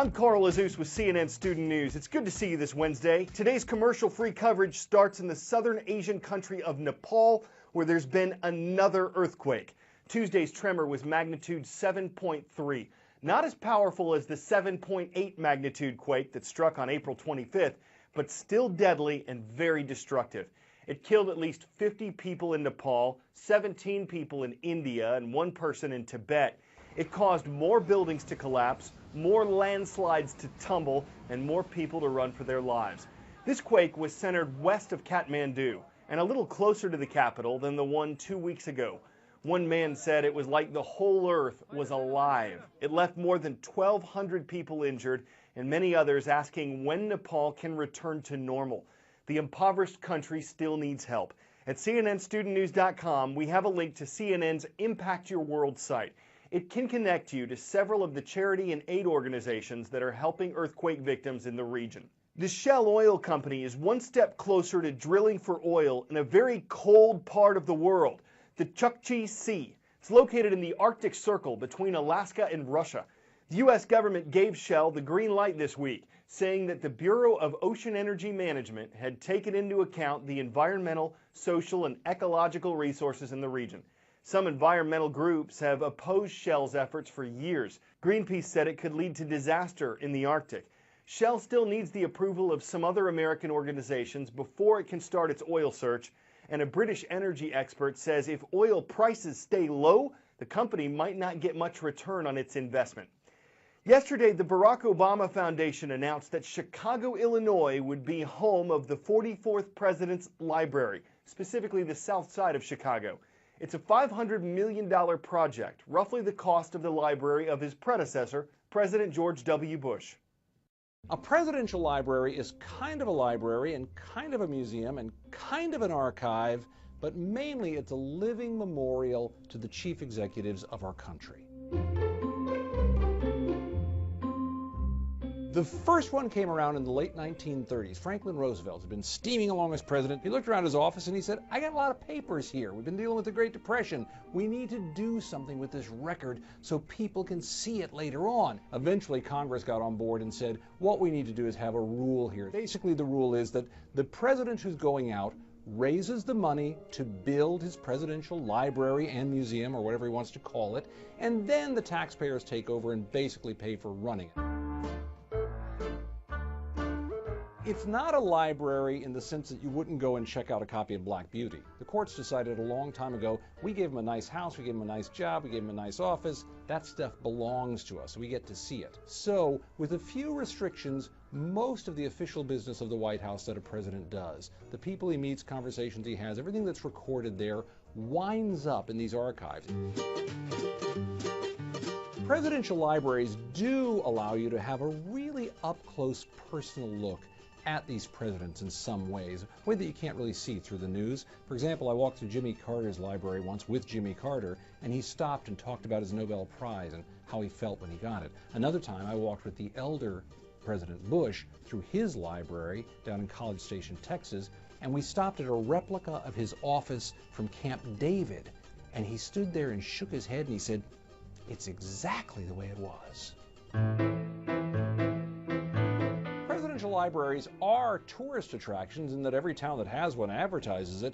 I'm Carl Azus with CNN Student News. It's good to see you this Wednesday. Today's commercial-free coverage starts in the southern Asian country of Nepal, where there's been another earthquake. Tuesday's tremor was magnitude 7.3. Not as powerful as the 7.8 magnitude quake that struck on April 25th, but still deadly and very destructive. It killed at least 50 people in Nepal, 17 people in India, and 1 person in Tibet. It caused more buildings to collapse, more landslides to tumble, and more people to run for their lives. This quake was centered west of Kathmandu and a little closer to the capital than the one 2 weeks ago. One man said it was like the whole earth was alive. It left more than 1,200 people injured and many others asking when Nepal can return to normal. The impoverished country still needs help. At CNNStudentNews.com, we have a link to CNN's Impact Your World site. It can connect you to several of the charity and aid organizations that are helping earthquake victims in the region. The Shell Oil Company is one step closer to drilling for oil in a very cold part of the world, the Chukchi Sea. It's located in the Arctic Circle between Alaska and Russia. The U.S. government gave Shell the green light this week, saying that the Bureau of Ocean Energy Management had taken into account the environmental, social, and ecological resources in the region. Some environmental groups have opposed Shell's efforts for years. Greenpeace said it could lead to disaster in the Arctic. Shell still needs the approval of some other American organizations before it can start its oil search, and a British energy expert says if oil prices stay low, the company might not get much return on its investment. Yesterday, the Barack Obama Foundation announced that Chicago, Illinois would be home of the 44th President's Library, specifically the south side of Chicago. It's a $500 million project, roughly the cost of the library of his predecessor, President George W. Bush. A presidential library is kind of a library and kind of a museum and kind of an archive, but mainly it's a living memorial to the chief executives of our country. The first one came around in the late 1930s. Franklin Roosevelt had been steaming along as president. He looked around his office and he said, I got a lot of papers here. We've been dealing with the Great Depression. We need to do something with this record so people can see it later on. Eventually, Congress got on board and said, what we need to do is have a rule here. Basically, the rule is that the president who's going out raises the money to build his presidential library and museum, or whatever he wants to call it, and then the taxpayers take over and basically pay for running it. It's not a library in the sense that you wouldn't go and check out a copy of Black Beauty. The courts decided a long time ago, we gave him a nice house, we gave him a nice job, we gave him a nice office. That stuff belongs to us. We get to see it. So, with a few restrictions, most of the official business of the White House that a president does, the people he meets, conversations he has, everything that's recorded there, winds up in these archives. Presidential libraries do allow you to have a really up-close personal look at these presidents in some ways, a way that you can't really see through the news. For example, I walked through Jimmy Carter's library once with Jimmy Carter, and he stopped and talked about his Nobel Prize and how he felt when he got it. Another time, I walked with the elder President Bush through his library down in College Station, Texas, and we stopped at a replica of his office from Camp David, and he stood there and shook his head and he said, it's exactly the way it was. Presidential libraries are tourist attractions in that every town that has one advertises it,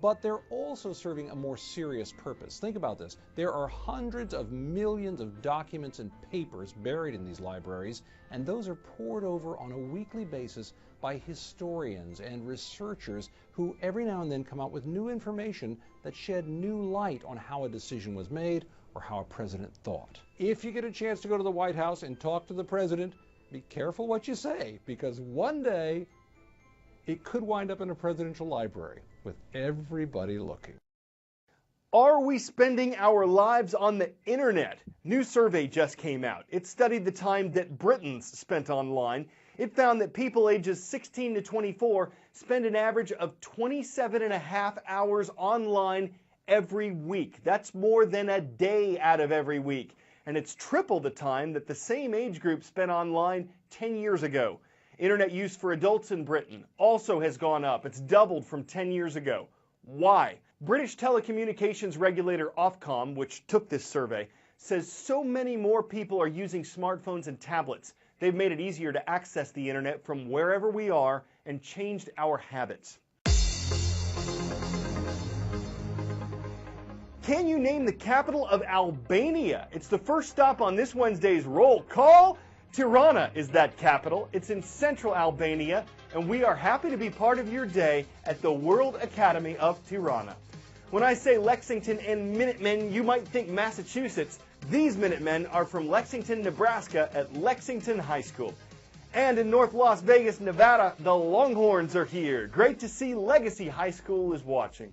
but they're also serving a more serious purpose. Think about this. There are hundreds of millions of documents and papers buried in these libraries, and those are poured over on a weekly basis by historians and researchers who every now and then come out with new information that shed new light on how a decision was made or how a president thought. If you get a chance to go to the White House and talk to the president, be careful what you say, because one day it could wind up in a presidential library with everybody looking. Are we spending our lives on the internet? New survey just came out. It studied the time that Britons spent online. It found that people ages 16 to 24 spend an average of 27.5 hours online every week. That's more than a day out of every week. And it's triple the time that the same age group spent online 10 years ago. Internet use for adults in Britain also has gone up. It's doubled from 10 years ago. Why? British telecommunications regulator Ofcom, which took this survey, says so many more people are using smartphones and tablets They've made it easier to access the internet from wherever we are and changed our habits. Can you name the capital of Albania? It's the first stop on this Wednesday's roll call. Tirana is that capital. It's in central Albania, and we are happy to be part of your day at the World Academy of Tirana. When I say Lexington and Minutemen, you might think Massachusetts. These Minutemen are from Lexington, Nebraska at Lexington High School. And in North Las Vegas, Nevada, the Longhorns are here. Great to see Legacy High School is watching.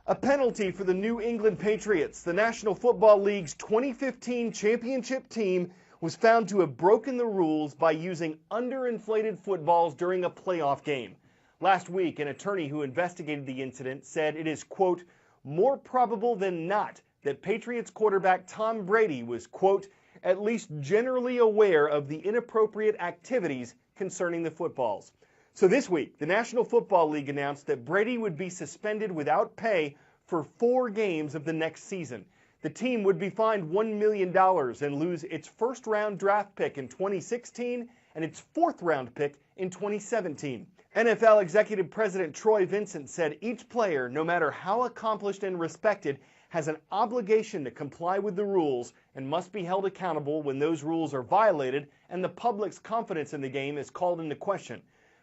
A penalty for the New England Patriots. The National Football League's 2015 championship team was found to have broken the rules by using underinflated footballs during a playoff game. Last week, an attorney who investigated the incident said it is, quote, more probable than not that Patriots quarterback Tom Brady was, quote, at least generally aware of the inappropriate activities concerning the footballs. So this week, the National Football League announced that Brady would be suspended without pay for 4 games of the next season. The team would be fined $1 million and lose its first-round draft pick in 2016 and its fourth-round pick in 2017. NFL Executive President Troy Vincent said each player, no matter how accomplished and respected, has an obligation to comply with the rules and must be held accountable when those rules are violated and the public's confidence in the game is called into question.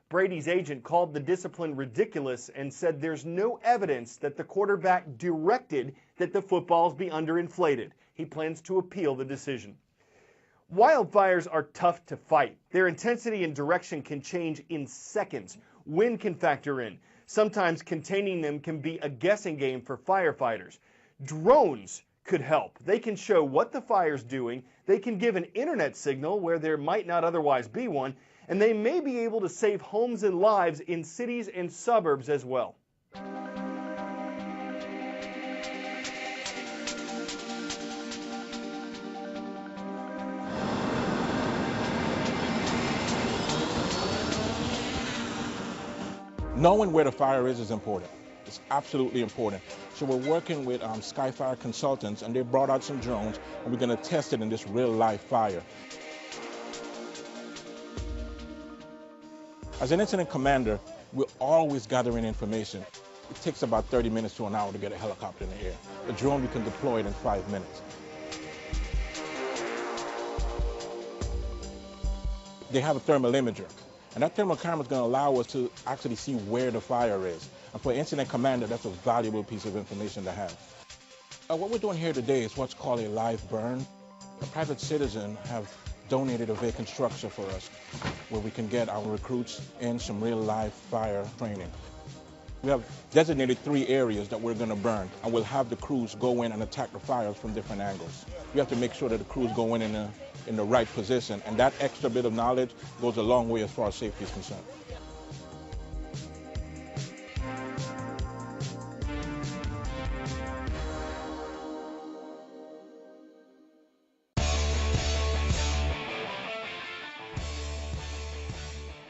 Brady's agent called the discipline ridiculous and said there's no evidence that the quarterback directed that the footballs be underinflated. He plans to appeal the decision. Wildfires are tough to fight. Their intensity and direction can change in seconds. Wind can factor in. Sometimes containing them can be a guessing game for firefighters. Drones could help. They can show what the fire's doing. They can give an internet signal where there might not otherwise be one. And they may be able to save homes and lives in cities and suburbs as well. Knowing where the fire is important. It's absolutely important. So we're working with Skyfire Consultants, and they brought out some drones, and we're going to test it in this real-life fire. As an incident commander, we're always gathering information. It takes about 30 minutes to an hour to get a helicopter in the air. A drone, we can deploy it in 5 minutes. They have a thermal imager, and that thermal camera is going to allow us to actually see where the fire is. And for an incident commander, that's a valuable piece of information to have. What we're doing here today is what's called a live burn. A private citizen have donated a vacant structure for us where we can get our recruits in some real live fire training. We have designated 3 areas that we're going to burn, and we'll have the crews go in and attack the fires from different angles. We have to make sure that the crews go in the right position, and that extra bit of knowledge goes a long way as far as safety is concerned.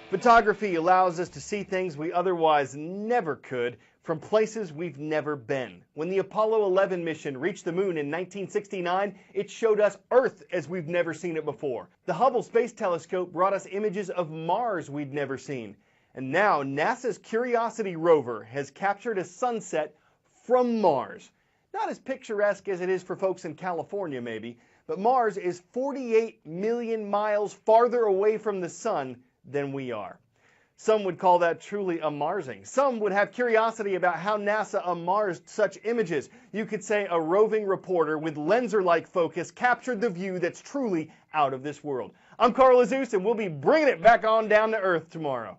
Photography allows us to see things we otherwise never could from places we've never been. When the Apollo 11 mission reached the moon in 1969, it showed us Earth as we've never seen it before. The Hubble Space Telescope brought us images of Mars we'd never seen. And now NASA's Curiosity rover has captured a sunset from Mars. Not as picturesque as it is for folks in California maybe, but Mars is 48 million miles farther away from the sun than we are. Some would call that truly a-Marsing. Some would have curiosity about how NASA a-Marsed such images. You could say a roving reporter with lenser-like focus captured the view that's truly out of this world. I'm Carl Azus, and we'll be bringing it back on down to Earth tomorrow.